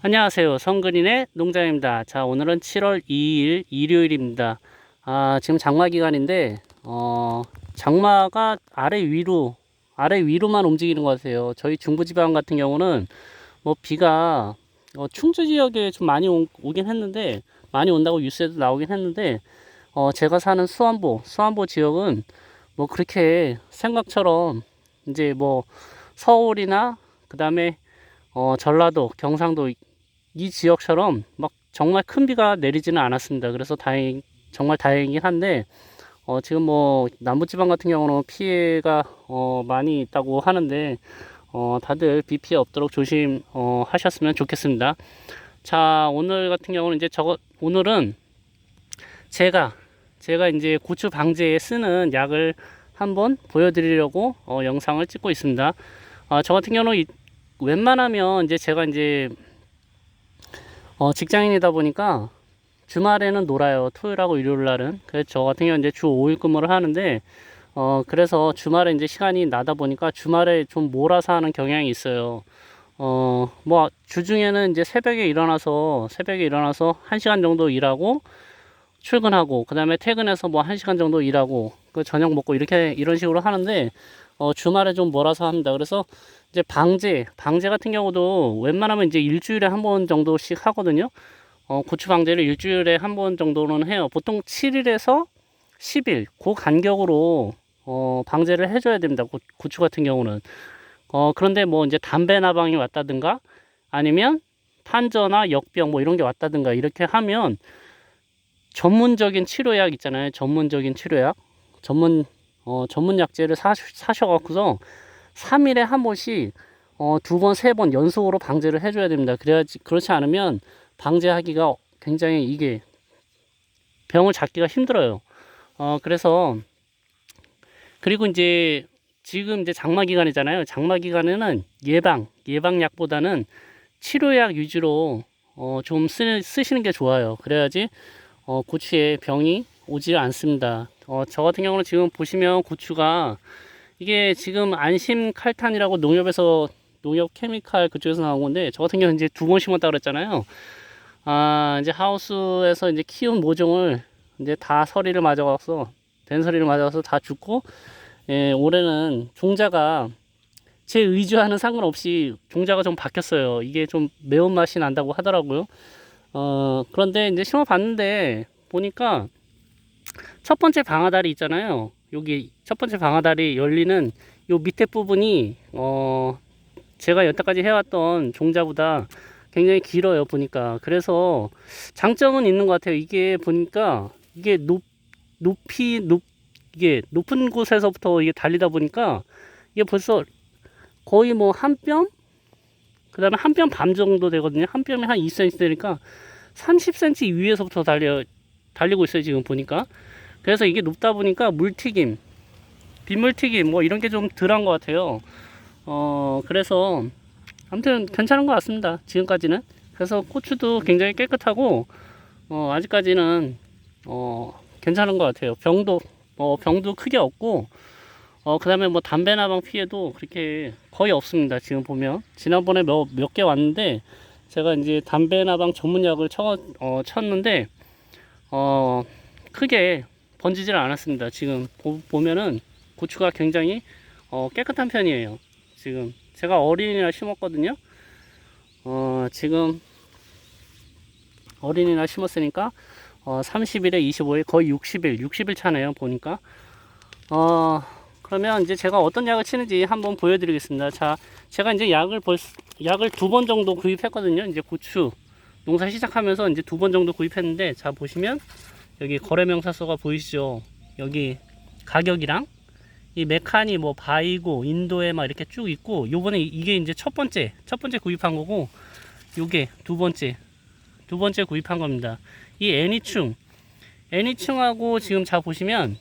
안녕하세요. 성근인의 농장입니다. 자, 오늘은 7월 2일 일요일입니다. 지금 장마 기간인데, 장마가 아래 위로만 움직이는 것 같아요. 저희 중부지방 같은 경우는 뭐 비가 충주 지역에 좀 많이 오긴 했는데, 많이 온다고 뉴스에도 나오긴 했는데, 제가 사는 수안보 지역은 뭐 그렇게 생각처럼 이제 뭐 서울이나 그 다음에 전라도, 경상도 이 지역처럼 막 정말 큰 비가 내리지는 않았습니다. 그래서 정말 다행이긴 한데, 지금 뭐 남부지방 같은 경우는 피해가 많이 있다고 하는데, 다들 비 피해 없도록 하셨으면 좋겠습니다. 자, 오늘 같은 경우는 오늘은 제가 이제 고추 방제에 쓰는 약을 한번 보여드리려고 영상을 찍고 있습니다. 저 같은 경우는 웬만하면 제가 직장인이다 보니까 주말에는 놀아요. 토요일하고 일요일 날은. 그래서 저 같은 경우는 주 5일 근무를 하는데, 그래서 주말에 시간이 나다 보니까 주말에 좀 몰아서 하는 경향이 있어요. 뭐, 주중에는 새벽에 일어나서 1시간 정도 일하고, 출근하고, 그 다음에 퇴근해서 뭐 1시간 정도 일하고, 그 저녁 먹고 이런 식으로 하는데, 주말에 좀 몰아서 합니다. 그래서 방제 같은 경우도 웬만하면 일주일에 한 번 정도씩 하거든요. 고추 방제를 일주일에 한 번 정도는 해요. 보통 7일에서 10일, 그 간격으로, 방제를 해줘야 됩니다. 고추 같은 경우는. 그런데 뭐 담배 나방이 왔다든가, 아니면 탄저나 역병 뭐 이런 게 왔다든가, 이렇게 하면 전문적인 치료약 있잖아요. 전문적인 치료약. 전문 약제를 사셔갖고서 3일에 한 번씩 두 번, 세 번 연속으로 방제를 해줘야 됩니다. 그렇지 않으면 방제하기가 굉장히 이게 병을 잡기가 힘들어요. 그래서 그리고 지금 장마 기간이잖아요. 장마 기간에는 예방약보다는 치료약 위주로 좀 쓰시는 게 좋아요. 그래야지 고추에 병이 오지 않습니다. 저 같은 경우는 지금 보시면 고추가 이게 지금 안심 칼탄이라고 농협 케미칼 그쪽에서 나온 건데, 저 같은 경우는 두 번 심었다 그랬잖아요. 하우스에서 키운 모종을 다 된 서리를 맞아서 다 죽고, 예, 올해는 종자가 제 의지와는 상관없이 종자가 좀 바뀌었어요. 이게 좀 매운맛이 난다고 하더라고요. 그런데 심어봤는데 보니까 첫 번째 방아다리 있잖아요. 여기 첫 번째 방아다리 열리는 요 밑에 부분이 제가 여태까지 해왔던 종자보다 굉장히 길어요. 보니까. 그래서 장점은 있는 것 같아요. 이게 보니까 이게 이게 높은 곳에서부터 이게 달리다 보니까 이게 벌써 거의 뭐 한 뼘? 그 다음에 한 뼘 반 정도 되거든요. 한 뼘이 한 2cm 되니까 30cm 위에서부터 달리고 있어요. 지금 보니까. 그래서 이게 높다 보니까 빗물튀김 뭐 이런 게 좀 덜한 것 같아요. 그래서 아무튼 괜찮은 것 같습니다. 지금까지는. 그래서 고추도 굉장히 깨끗하고, 아직까지는, 괜찮은 것 같아요. 병도 크게 없고, 그 다음에 뭐 담배 나방 피해도 그렇게 거의 없습니다. 지금 보면. 지난번에 몇 개 왔는데, 제가 담배 나방 전문약을 쳤는데, 크게 번지질 않았습니다. 지금 보면은 고추가 굉장히 깨끗한 편이에요. 지금 제가 어린이날 심었거든요. 지금 어린이날 심었으니까 30일에 25일 거의 60일 차네요. 보니까. 그러면 제가 어떤 약을 치는지 한번 보여드리겠습니다. 자, 제가 약을 두 번 정도 구입했거든요. 고추 농사 시작하면서 두 번 정도 구입했는데, 자 보시면 여기 거래명사서가 보이시죠? 여기 가격이랑 이 메카니 뭐 바이고 인도에 막 이렇게 쭉 있고, 요번에 이게 첫 번째 구입한 거고, 요게 두 번째 구입한 겁니다. 이 애니충하고 지금 자 보시면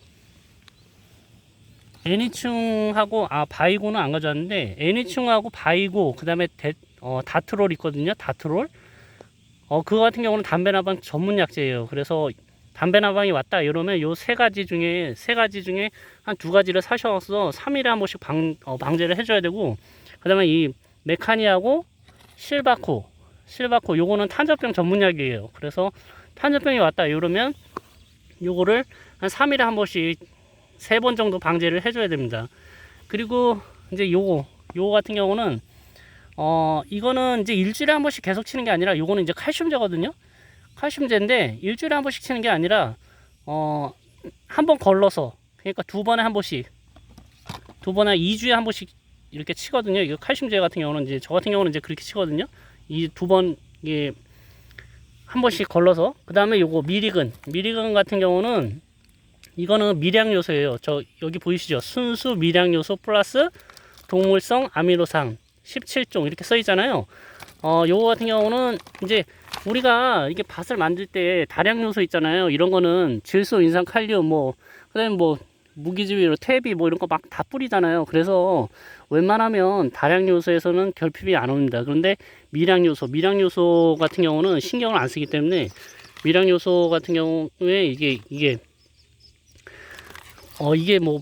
애니충하고 바이고는 안 가져왔는데, 애니충하고 바이고 그 다음에 다트롤 있거든요. 다트롤. 그거 같은 경우는 담배나방 전문 약제예요. 그래서 담배나방이 왔다 이러면 요 세 가지 중에 한 두 가지를 사셔서 3일에 한 번씩 방제를 해줘야 되고, 그 다음에 이 메카니하고 실바코, 실바코 요거는 탄저병 전문약이에요. 그래서 탄저병이 왔다 이러면 요거를 한 3일에 한 번씩 3번 정도 방제를 해줘야 됩니다. 그리고 이제 요거 같은 경우는 이거는 이제 일주일에 한 번씩 계속 치는 게 아니라 요거는 이제 칼슘제거든요. 칼슘제인데 일주일에 한 번씩 치는 게 아니라 한 번 걸러서, 그러니까 2번에 한 번씩, 2번에 2주에 한 번씩 이렇게 치거든요. 이거 칼슘제 같은 경우는 이제 저 같은 경우는 이제 그렇게 치거든요. 이 2번 이게 한 번씩 걸러서. 그 다음에 요거 미리근 같은 경우는 이거는 미량 요소예요. 저 여기 보이시죠? 순수 미량 요소 플러스 동물성 아미노산 17종 이렇게 써 있잖아요. 요거 같은 경우는 이제 우리가 이게 밭을 만들 때 다량 요소 있잖아요. 이런 거는 질소, 인산, 칼륨, 그다음에 무기질로 퇴비 이런 거 막 다 뿌리잖아요. 그래서 웬만하면 다량 요소에서는 결핍이 안 옵니다. 그런데 미량 요소 같은 경우는 신경을 안 쓰기 때문에 미량 요소 같은 경우에 이게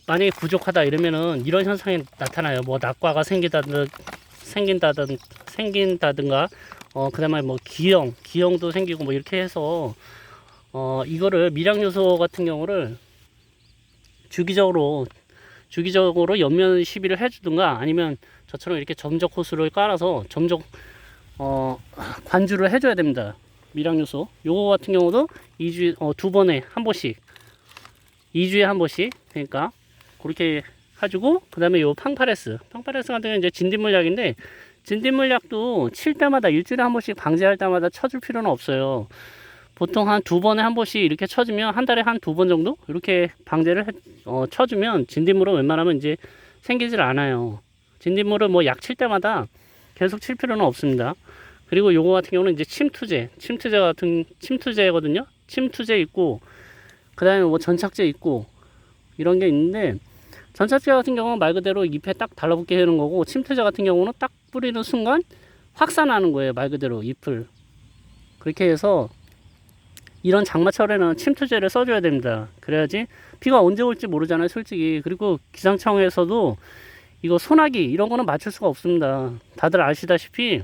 만약에 부족하다 이러면은 이런 현상이 나타나요. 낙과가 생긴다든가 그다음에 기형도 생기고 이렇게 해서 이거를 미량 요소 같은 경우를 주기적으로 연면 시비를 해주든가 아니면 저처럼 이렇게 점적 호스를 깔아서 점적 관주를 해줘야 됩니다. 미량 요소 요거 같은 경우도 2번에 한 번씩 2주에 한 번씩, 그러니까 그렇게 해주고, 그 다음에 요 팡파레스 같은 경우는 이제 진딧물약인데 진딧물약도 칠 때마다 일주일에 한 번씩 방제할 때마다 쳐줄 필요는 없어요. 보통 한 2번에 한 번씩 이렇게 쳐주면 한 달에 한 2번 정도 이렇게 방제를 쳐주면 진딧물은 웬만하면 이제 생기질 않아요. 진딧물을 약 칠 때마다 계속 칠 필요는 없습니다. 그리고 요거 같은 경우는 이제 침투제거든요. 침투제 있고, 그 다음에 전착제 있고 이런 게 있는데, 전착제 같은 경우는 말 그대로 잎에 딱 달라붙게 하는 거고, 침투제 같은 경우는 딱 뿌리는 순간 확산하는 거예요. 말 그대로 잎을. 그렇게 해서 이런 장마철에는 침투제를 써줘야 됩니다. 그래야지 비가 언제 올지 모르잖아요, 솔직히. 그리고 기상청에서도 이거 소나기 이런 거는 맞출 수가 없습니다. 다들 아시다시피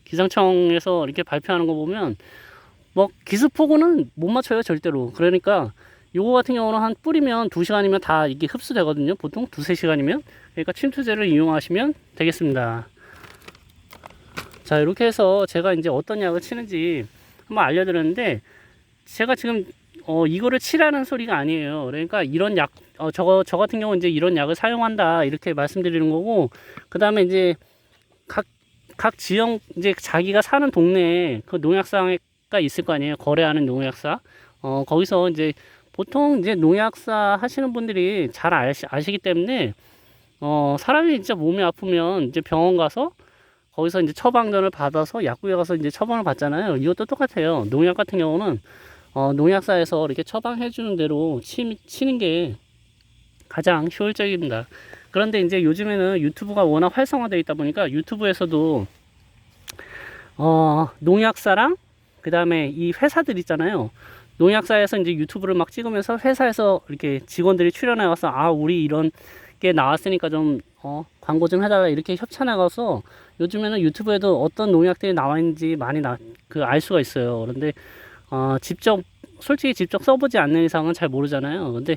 기상청에서 이렇게 발표하는 거 보면 기습폭우는 못 맞춰요, 절대로. 그러니까 요거 같은 경우는 한 뿌리면 2시간이면 다 이게 흡수되거든요. 보통 2-3시간이면. 그러니까 침투제를 이용하시면 되겠습니다. 자, 이렇게 해서 제가 이제 어떤 약을 치는지 한번 알려드렸는데, 제가 지금 이거를 치라는 소리가 아니에요. 그러니까 이런 약, 저 같은 경우는 이제 이런 약을 사용한다 이렇게 말씀드리는 거고, 그 다음에 이제 각 지역, 이제 자기가 사는 동네에 그 농약사가 있을 거 아니에요. 거래하는 농약사. 거기서 이제 보통 이제 농약사 하시는 분들이 잘 아시기 때문에 사람이 진짜 몸이 아프면 이제 병원 가서 거기서 이제 처방전을 받아서 약국에 가서 이제 처방을 받잖아요. 이것도 똑같아요. 농약 같은 경우는 농약사에서 이렇게 처방해 주는 대로 치는 게 가장 효율적입니다. 그런데 이제 요즘에는 유튜브가 워낙 활성화되어 있다 보니까 유튜브에서도 농약사랑 그 다음에 이 회사들 있잖아요. 농약사에서 이제 유튜브를 막 찍으면서 회사에서 이렇게 직원들이 출연해 와서 우리 이런 게 나왔으니까 좀 광고 좀 해달라 이렇게 협찬해 가서 요즘에는 유튜브에도 어떤 농약들이 나와 있는지 많이 알 수가 있어요. 그런데 솔직히 직접 써보지 않는 이상은 잘 모르잖아요. 근데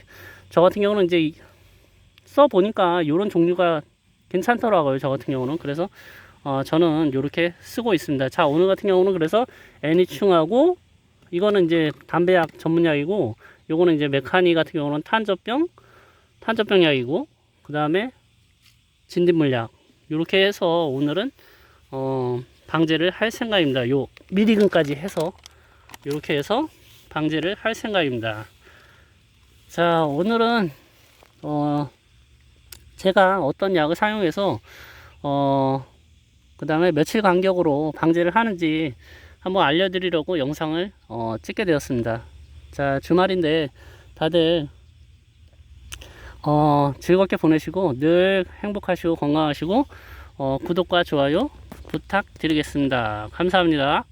저 같은 경우는 이제 써보니까 이런 종류가 괜찮더라고요. 저 같은 경우는. 그래서 저는 이렇게 쓰고 있습니다. 자, 오늘 같은 경우는 그래서 애니충하고 이거는 이제 담배약 전문약이고, 요거는 이제 메카니 같은 경우는 탄저병 약이고, 그 다음에 진딧물약. 이렇게 해서 오늘은 방제를 할 생각입니다. 요 미리근까지 해서 이렇게 해서 방제를 할 생각입니다. 자, 오늘은 제가 어떤 약을 사용해서 그 다음에 며칠 간격으로 방제를 하는지 한번 알려드리려고 영상을 찍게 되었습니다. 자, 주말인데 다들 즐겁게 보내시고 늘 행복하시고 건강하시고 구독과 좋아요 부탁드리겠습니다. 감사합니다.